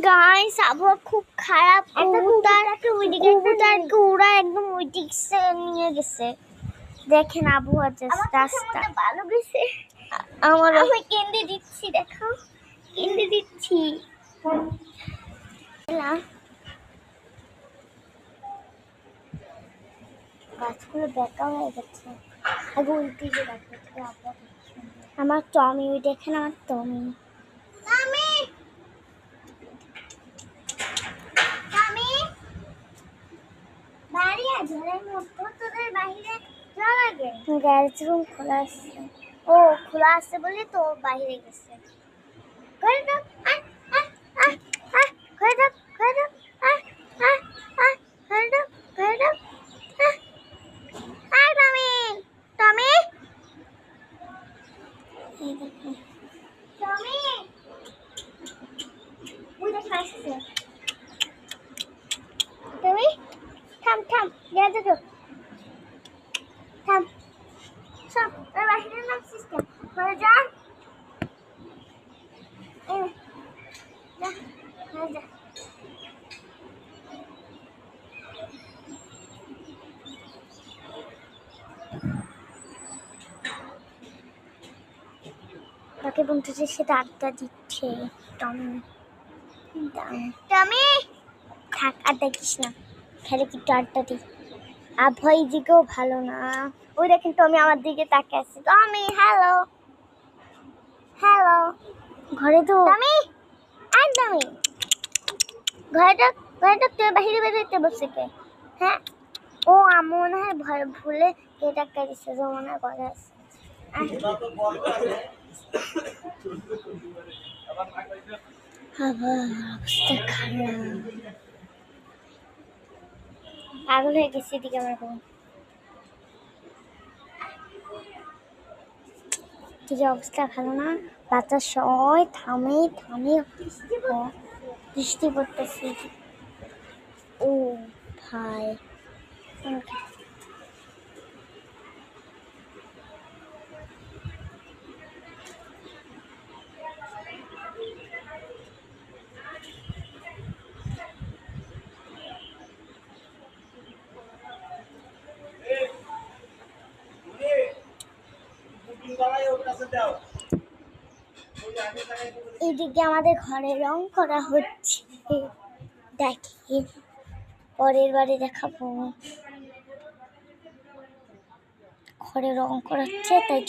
Guys আবহাওয়া খুব খারাপ। কবুতরকে ওরা একদম ওই দিকে নিয়ে গেছে। দেখেন আবহাওয়া রাস্তা ভালো গেছে। আমি কেন্দ্রে দিচ্ছি, দেখো কেন্দ্রে দিচ্ছি। গাছগুলো বেঁকা হয়ে গেছে। আগে উল্টে যে দেখো আমার টমি, ওই দেখেন আমার টমি। গ্যারেজ রুম খোলা আছে। ও খোলা আছে বলে তো বাইরে গেছে। তুমি থাম থাম, থাম সব বাহিরে নামছিস কেন? ঘরে যা, যা। তাকে বলতেছে সেটা আড্ডা দিচ্ছে। টমি থাক, আড্ডা দিস না, খেলে কিন্তু আড্ডা দি। আবহাওয়া দিকেও ভালো না। ওই দেখেন টমি আমার দিকে তাকিয়ে আছে। টমি হ্যালো হ্যালো। ঘরে তো টমি, একদমই ঘরে তুই বাহিরে বেরোতে বসে কে? হ্যাঁ ও মনে হয় ভুলে কে টাকা দিচ্ছে, যে মনে হয় ঘরে আছে। অবস্থা খারাপ, পাগল হয়ে গেছে এদিকে আমার বোন। যে অবস্থা ভালো না, বাচ্চা সবাই থামে বৃষ্টি পড়তেছে। ও ভাই এদিকে আমাদের ঘরে রং করা হচ্ছে, দেখি পরের বারে দেখাবো। ঘরে রং করা হচ্ছে তাই